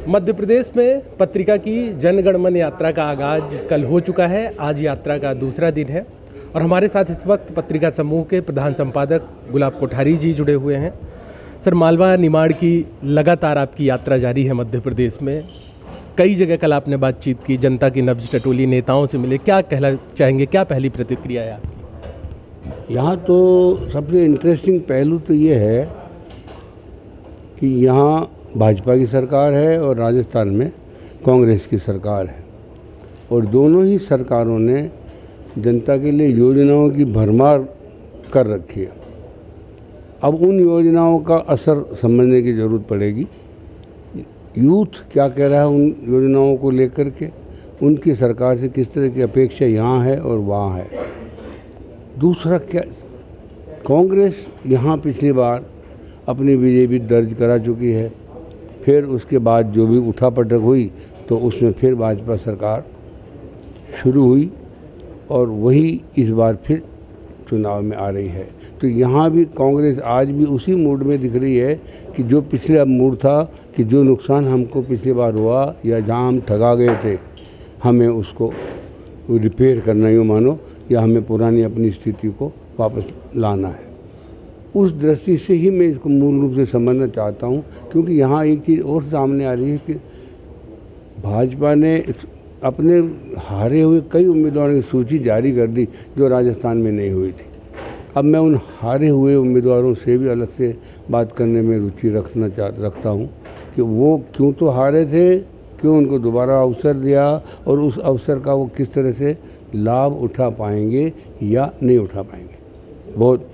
मध्य प्रदेश में पत्रिका की जनगणमन यात्रा का आगाज कल हो चुका है। आज यात्रा का दूसरा दिन है और हमारे साथ इस वक्त पत्रिका समूह के प्रधान संपादक गुलाब कोठारी जी जुड़े हुए हैं। सर, मालवा निमाड़ की लगातार आपकी यात्रा जारी है मध्य प्रदेश में। कई जगह कल आपने बातचीत की, जनता की नब्ज टटोली, नेताओं से मिले। क्या कहना चाहेंगे, क्या पहली प्रतिक्रिया है आपकी? यहाँ तो सबसे इंटरेस्टिंग पहलू तो ये है कि यहाँ भाजपा की सरकार है और राजस्थान में कांग्रेस की सरकार है, और दोनों ही सरकारों ने जनता के लिए योजनाओं की भरमार कर रखी है। अब उन योजनाओं का असर समझने की ज़रूरत पड़ेगी। यूथ क्या कह रहा है उन योजनाओं को लेकर के, उनकी सरकार से किस तरह की अपेक्षा यहाँ है और वहाँ है। दूसरा क्या, कांग्रेस यहाँ पिछली बार अपनी विजय भी दर्ज करा चुकी है। फिर उसके बाद जो भी उठापटक हुई तो उसमें फिर भाजपा सरकार शुरू हुई और वही इस बार फिर चुनाव में आ रही है। तो यहाँ भी कांग्रेस आज भी उसी मूड में दिख रही है कि जो पिछला मूड था कि जो नुकसान हमको पिछली बार हुआ या जहाँ हम ठगा गए थे हमें उसको रिपेयर करना ही मानो, या हमें पुरानी अपनी स्थिति को वापस लाना है। उस दृष्टि से ही मैं इसको मूल रूप से समझना चाहता हूँ, क्योंकि यहाँ एक चीज़ और सामने आ रही है कि भाजपा ने अपने हारे हुए कई उम्मीदवारों की सूची जारी कर दी जो राजस्थान में नहीं हुई थी। अब मैं उन हारे हुए उम्मीदवारों से भी अलग से बात करने में रुचि रखता हूँ कि वो क्यों तो हारे थे, क्यों उनको दोबारा अवसर दिया और उस अवसर का वो किस तरह से लाभ उठा पाएंगे या नहीं उठा पाएंगे। बहुत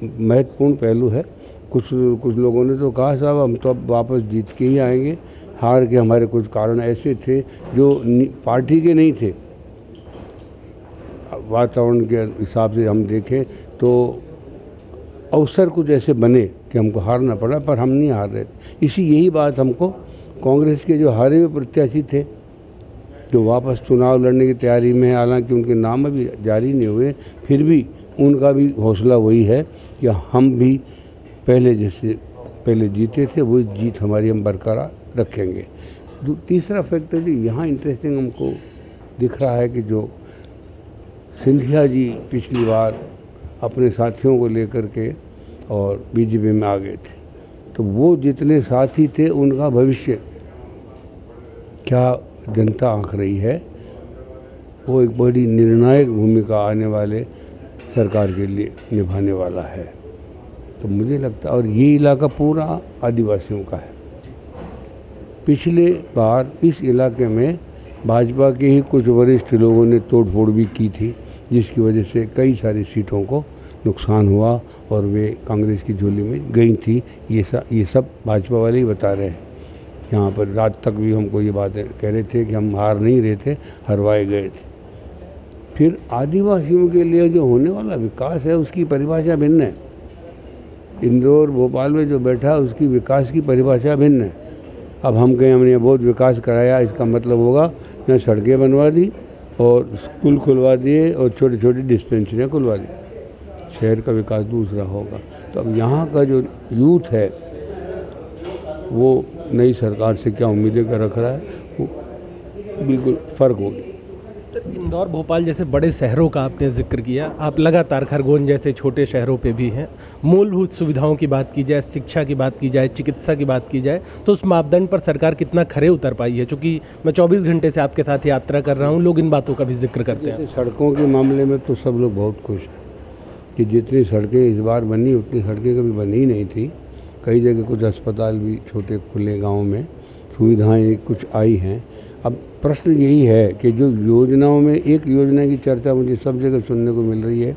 महत्वपूर्ण पहलू है। कुछ लोगों ने तो कहा साहब हम तो अब वापस जीत के ही आएंगे, हार के हमारे कुछ कारण ऐसे थे जो पार्टी के नहीं थे। वातावरण के हिसाब से हम देखें तो अवसर कुछ ऐसे बने कि हमको हारना पड़ा, पर हम नहीं हार रहे थे। यही बात हमको कांग्रेस के जो हारे हुए प्रत्याशी थे जो वापस चुनाव लड़ने की तैयारी में है, हालांकि उनके नाम अभी जारी नहीं हुए, फिर भी उनका भी हौसला वही है कि हम भी पहले जीते थे वही जीत हमारी हम बरकरार रखेंगे। तीसरा फैक्टर जो यहाँ इंटरेस्टिंग हमको दिख रहा है कि जो सिंधिया जी पिछली बार अपने साथियों को लेकर के और बीजेपी में आ गए थे, तो वो जितने साथी थे उनका भविष्य क्या जनता आंक रही है, वो एक बड़ी निर्णायक भूमिका आने वाले सरकार के लिए निभाने वाला है। तो मुझे लगता है, और ये इलाका पूरा आदिवासियों का है। पिछले बार इस इलाके में भाजपा के ही कुछ वरिष्ठ लोगों ने तोड़फोड़ भी की थी, जिसकी वजह से कई सारी सीटों को नुकसान हुआ और वे कांग्रेस की झोली में गई थी। ये सब भाजपा वाले ही बता रहे हैं। यहाँ पर रात तक भी हमको ये बातें कह रहे थे कि हम हार नहीं रहे थे, हरवाए गए थे। फिर आदिवासियों के लिए जो होने वाला विकास है उसकी परिभाषा भिन्न है। इंदौर भोपाल में जो बैठा है उसकी विकास की परिभाषा भिन्न है। अब हम कहें हमने बहुत विकास कराया, इसका मतलब होगा यहाँ सड़कें बनवा दी और स्कूल खुलवा दिए और छोटी छोटी डिस्पेंसरियाँ खुलवा दी। शहर का विकास दूसरा होगा। तो अब यहाँ का जो यूथ है वो नई सरकार से क्या उम्मीदें कर रख रहा है, वो बिल्कुल फ़र्क होगी। इंदौर भोपाल जैसे बड़े शहरों का आपने जिक्र किया, आप लगातार खरगोन जैसे छोटे शहरों पे भी हैं। मूलभूत सुविधाओं की बात की जाए, शिक्षा की बात की जाए, चिकित्सा की बात की जाए, तो उस मापदंड पर सरकार कितना खरे उतर पाई है? चूँकि मैं 24 घंटे से आपके साथ यात्रा कर रहा हूँ, लोग इन बातों का भी जिक्र करते हैं। सड़कों के मामले में तो सब लोग बहुत खुश हैं कि जितनी सड़कें इस बार बनी उतनी सड़कें कभी बनी ही नहीं थी। कई जगह कुछ अस्पताल भी छोटे खुले गाँव में सुविधाएँ कुछ आई हैं। अब प्रश्न यही है कि जो योजनाओं में एक योजना की चर्चा मुझे सब जगह सुनने को मिल रही है,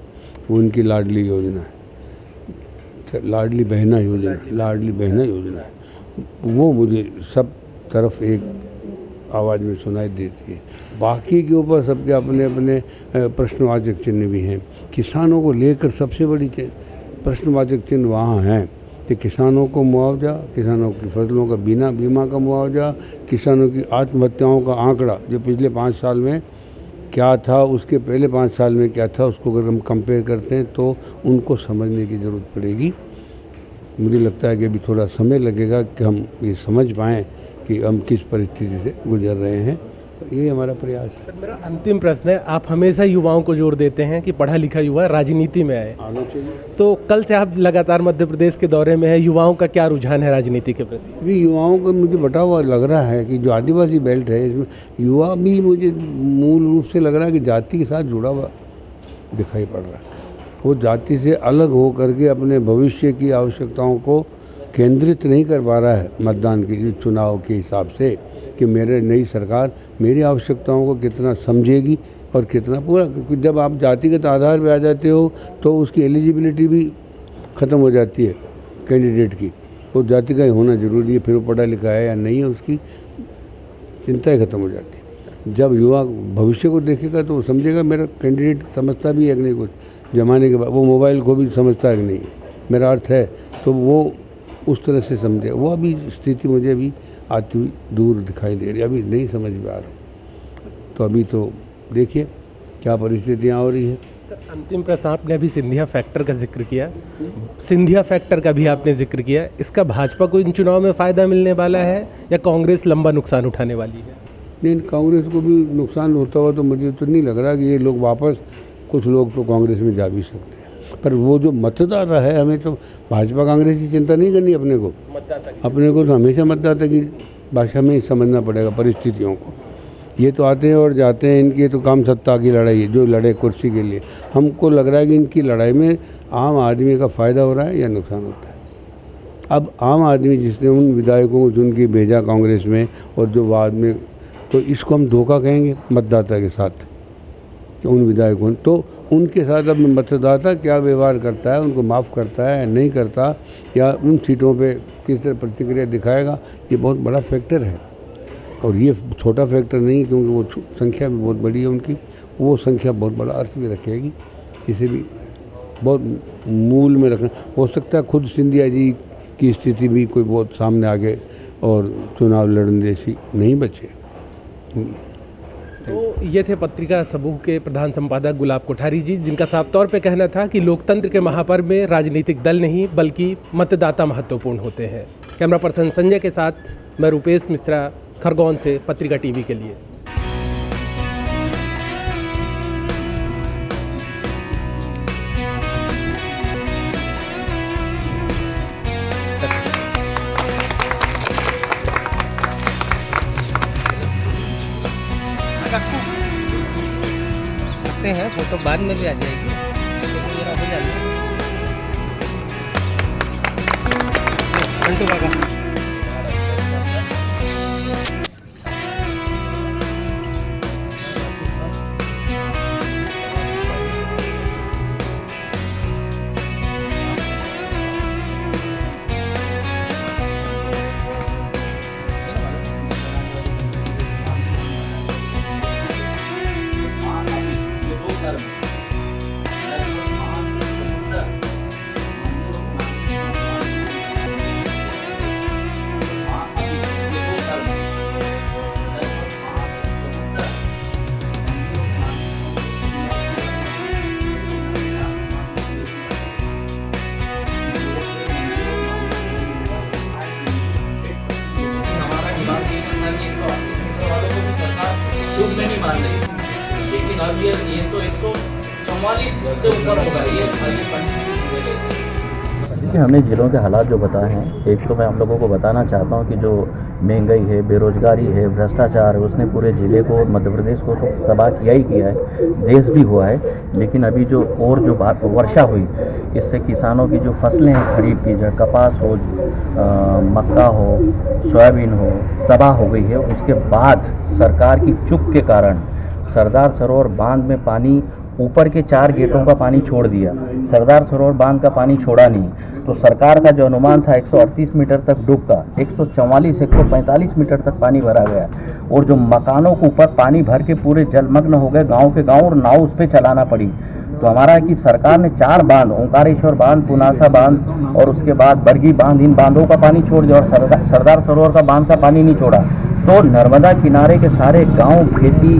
वो उनकी लाडली योजना है, लाडली बहना योजना है। वो मुझे सब तरफ एक आवाज़ में सुनाई देती है। बाकी के ऊपर सबके अपने अपने प्रश्नवाचक चिन्ह भी हैं। किसानों को लेकर सबसे बड़ी प्रश्नवाचक चिन्ह वहाँ हैं कि किसानों को मुआवजा, किसानों की फसलों का बिना बीमा का मुआवजा, किसानों की आत्महत्याओं का आंकड़ा जो पिछले 5 साल में क्या था, उसके पहले 5 साल में क्या था, उसको अगर हम कंपेयर करते हैं तो उनको समझने की ज़रूरत पड़ेगी मुझे लगता है कि अभी थोड़ा समय लगेगा कि हम ये समझ पाएँ कि हम किस परिस्थिति से गुजर रहे हैं। यही हमारा प्रयास है। सर, मेरा अंतिम प्रश्न है, आप हमेशा युवाओं को जोर देते हैं कि पढ़ा लिखा युवा राजनीति में आए, आना चाहिए। तो कल से आप लगातार मध्य प्रदेश के दौरे में है, युवाओं का क्या रुझान है राजनीति के प्रति? अभी युवाओं को मुझे बटा हुआ लग रहा है कि जो आदिवासी बेल्ट है इसमें युवा भी मुझे मूल रूप से लग रहा है कि जाति के साथ जुड़ा हुआ दिखाई पड़ रहा है। वो जाति से अलग हो करके अपने भविष्य की आवश्यकताओं को केंद्रित नहीं कर पा रहा है मतदान के चुनाव के हिसाब से कि मेरे नई सरकार मेरी आवश्यकताओं को कितना समझेगी और कितना पूरा। क्योंकि जब आप जातिगत आधार पर आ जाते हो तो उसकी एलिजिबिलिटी भी ख़त्म हो जाती है कैंडिडेट की। वो जाति का ही होना ज़रूरी है, फिर वो पढ़ा लिखा है या नहीं है उसकी चिंता ही ख़त्म हो जाती है। जब युवा भविष्य को देखेगा तो वो समझेगा मेरा कैंडिडेट समझता भी है कि नहीं, कुछ जमाने के बाद वो मोबाइल को भी समझता है कि नहीं, मेरा अर्थ है, तो वो उस तरह से समझे। वो अभी स्थिति मुझे अभी आती हुई दूर दिखाई दे रही है, अभी नहीं समझ में आ रहा। तो अभी तो देखिए क्या परिस्थितियाँ हो रही है। अंतिम प्रश्न, आपने अभी सिंधिया फैक्टर का जिक्र किया, सिंधिया फैक्टर का भी आपने जिक्र किया, इसका भाजपा को इन चुनाव में फ़ायदा मिलने वाला है या कांग्रेस लंबा नुकसान उठाने वाली है? नहीं, कांग्रेस को भी नुकसान होता हुआ तो मुझे तो नहीं लग रहा कि ये लोग वापस, कुछ लोग तो कांग्रेस में जा भी सकते हैं, पर वो जो मतदाता है, हमें तो भाजपा कांग्रेस की चिंता नहीं करनी। अपने को तो हमेशा मतदाता की भाषा में ही समझना पड़ेगा परिस्थितियों को। ये तो आते हैं और जाते हैं, इनकी तो काम सत्ता की लड़ाई है, जो लड़े कुर्सी के लिए। हमको लग रहा है कि इनकी लड़ाई में आम आदमी का फ़ायदा हो रहा है या नुकसान होता है। अब आम आदमी जिसने उन विधायकों को चुन के भेजा कांग्रेस में और जो बाद में, तो इसको हम धोखा कहेंगे मतदाता के साथ, उन विधायकों, तो उनके साथ अब मतदाता क्या व्यवहार करता है, उनको माफ़ करता है या नहीं करता, या उन सीटों पे किस तरह प्रतिक्रिया दिखाएगा, ये बहुत बड़ा फैक्टर है। और ये छोटा फैक्टर नहीं, क्योंकि वो संख्या भी बहुत बड़ी है उनकी, वो संख्या बहुत बड़ा अर्थ भी रखेगी। इसे भी बहुत मूल में रखना। हो सकता है खुद सिंधिया जी की स्थिति भी कोई बहुत सामने आ गए और चुनाव लड़ने जैसी नहीं बचे। तो ये थे पत्रिका समूह के प्रधान संपादक गुलाब कोठारी जी, जिनका साफ तौर पे कहना था कि लोकतंत्र के महापर्व में राजनीतिक दल नहीं बल्कि मतदाता महत्वपूर्ण होते हैं। कैमरा पर्सन संजय के साथ मैं रूपेश मिश्रा, खरगोन से, पत्रिका टीवी के लिए। रखते हैं, फोटो बाद में भी आ जाएगी, तो मेरा हो जाएगा। घंटू बाबा नहीं मान रही, लेकिन अब ये तो 144 से ऊपर होगा ये देखिए, हमने जिलों के हालात जो बताए हैं, एक तो मैं आप लोगों को बताना चाहता हूं कि जो महंगाई है, बेरोजगारी है, भ्रष्टाचार है, उसने पूरे ज़िले को, मध्य प्रदेश को तो तबाह किया ही किया है, देश भी हुआ है। लेकिन अभी जो वर्षा हुई, इससे किसानों की जो फसलें हैं खरीफ की, जो कपास हो, मक्का हो, सोयाबीन हो, तबाह हो गई है। उसके बाद सरकार की चूक के कारण सरदार सरोवर बांध में पानी, ऊपर के 4 गेटों का पानी छोड़ दिया, सरदार सरोवर बांध का पानी छोड़ा नहीं। तो सरकार का जो अनुमान था 138 मीटर तक डूबता, 144 145 मीटर तक पानी भरा गया। और जो मकानों के ऊपर पानी भर के पूरे जलमग्न हो गए, गांव के गांव, और नाव उस पर चलाना पड़ी। तो हमारा है कि सरकार ने 4 बांध, ओंकारेश्वर बांध, पुनासा बांध और उसके बाद बरगी बांध, इन बांधों का पानी छोड़ दिया और सरदार सरोवर का बांध का पानी नहीं छोड़ा। तो नर्मदा किनारे के सारे गांव खेती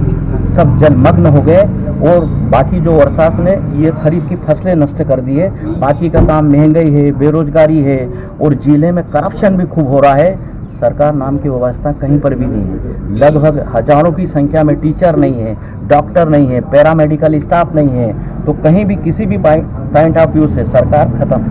सब जलमग्न हो गए और बाकी जो वर्षास ने ये खरीफ की फसलें नष्ट कर दी है। बाकी का काम महंगाई है, बेरोजगारी है और जिले में करप्शन भी खूब हो रहा है। सरकार नाम की व्यवस्था कहीं पर भी नहीं है। लगभग हजारों की संख्या में टीचर नहीं है, डॉक्टर नहीं है, पैरामेडिकल स्टाफ नहीं है। तो कहीं भी किसी भी पॉइंट ऑफ व्यू से सरकार खत्म।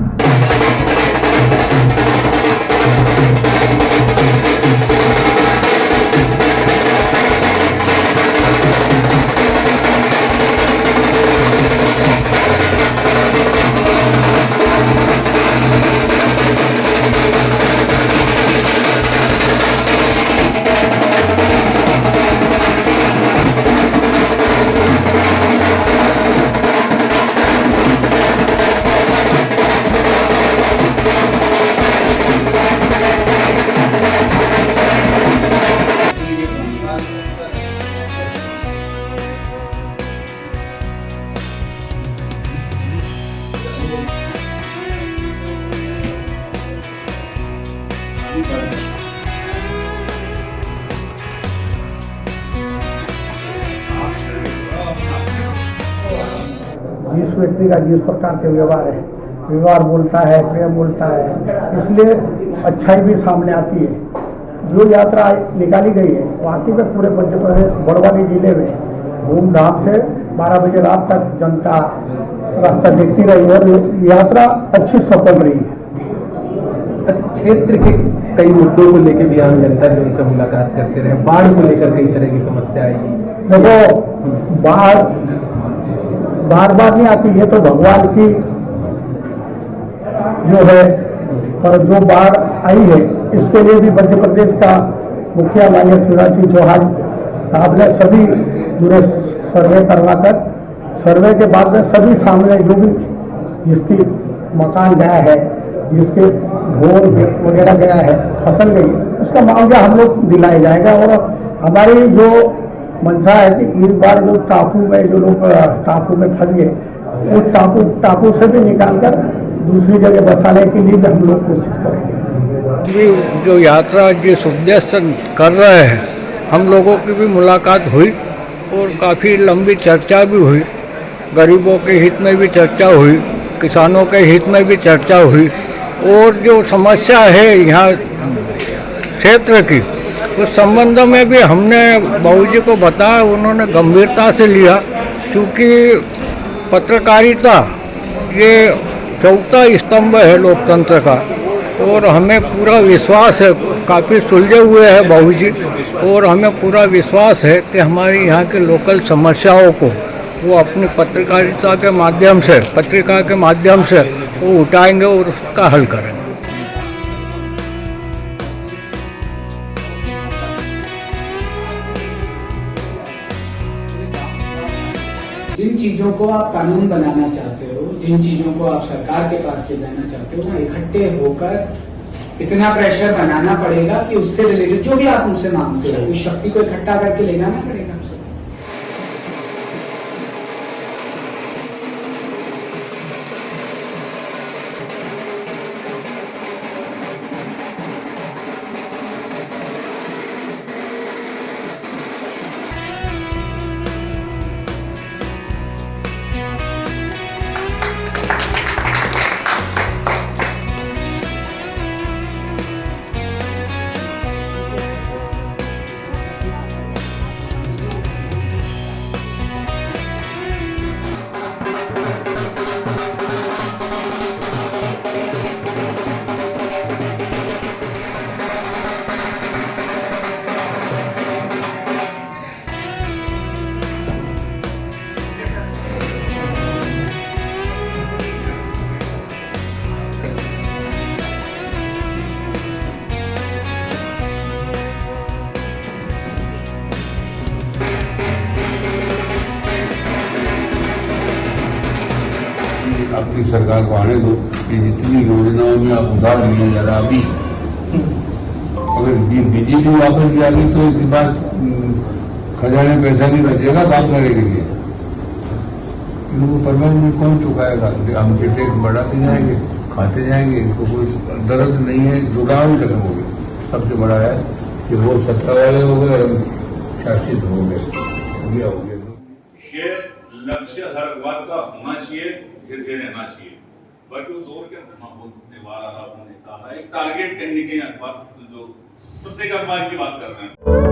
जिस व्यक्ति का जिस प्रकार के व्यवहार बोलता है, प्रेम बोलता है, इसलिए अच्छाई भी सामने आती है। जो यात्रा निकाली गई है वाकई में पूरे मध्य प्रदेश बड़वानी जिले में धूमधाम से 12 बजे रात तक जनता रास्ता देखती रही और यात्रा अच्छी सफल रही है। क्षेत्र के कई मुद्दों को लेकर भी आम जनता जो उनसे मुलाकात करते रहे, बाढ़ को लेकर कई तरह की समस्या आई। देखो बाढ़ बार बार नहीं आती, ये तो भगवान की जो है, पर जो बाढ़ आई है इसके लिए भी मध्य प्रदेश का मुखिया माननीय शिवराज सिंह चौहान साहब ने सभी पूरे सर्वे करवाकर, सर्वे के बाद में सभी सामने जो भी जिसकी मकान गया है, जिसके ढोर वगैरह गया है, फसल गई, उसका मुआवजा हम लोग दिलाया जाएगा। और हमारी जो मंशा है कि इस बार जो टापू में जो लोग टापू में फंस गए, उस टापू से भी निकालकर दूसरी जगह बसाने के लिए भी हम लोग कोशिश करेंगे। जो यात्रा जिस उद्देश्य से कर रहे हैं, हम लोगों की भी मुलाकात हुई और काफ़ी लंबी चर्चा भी हुई। गरीबों के हित में भी चर्चा हुई, किसानों के हित में भी चर्चा हुई और जो समस्या है यहाँ क्षेत्र की, उस संबंध में भी हमने बाबूजी को बताया, उन्होंने गंभीरता से लिया। क्योंकि पत्रकारिता ये चौथा स्तंभ है लोकतंत्र का और हमें पूरा विश्वास है, काफ़ी सुलझे हुए हैं बाबूजी, और हमें पूरा विश्वास है कि हमारी यहाँ के लोकल समस्याओं को वो अपनी पत्रकारिता के माध्यम से, पत्रिका के माध्यम से वो उठाएंगे और उसका हल करेंगे। जिन चीजों को आप कानून बनाना चाहते हो, जिन चीजों को आप सरकार के पास ले जाना चाहते हो, वहाँ इकट्ठे होकर इतना प्रेशर बनाना पड़ेगा कि उससे रिलेटेड जो भी आप उनसे मांगते हो, उस शक्ति को इकट्ठा करके ले जाना पड़ेगा। अपनी सरकार को आने दो कि जितनी योजनाओं में आप उधार लिए जा रहा अभी, अगर बीजेपी वापस जाएगी तो इसके बाद खजाने में पैसा नहीं बचेगा बात करने के लिए। इनको परमानेंट में कौन चुकाएगा? हम टैक्स बढ़ाते जाएंगे, खाते जाएंगे, इसको कोई दर्द नहीं है, जुड़ाव ही खत्म हो गया। सबसे बड़ा है कि वो सत्ता वाले हो गए और शासित हो गए, ये हो गया। ये लक्ष्य हर बात का होना चाहिए, धीरे रहना चाहिए, बाकी उस दौर के त्योहार आ रहा, एक टारगेट कहने के अखबार जो प्रत्येक अखबार की बात कर रहे हैं।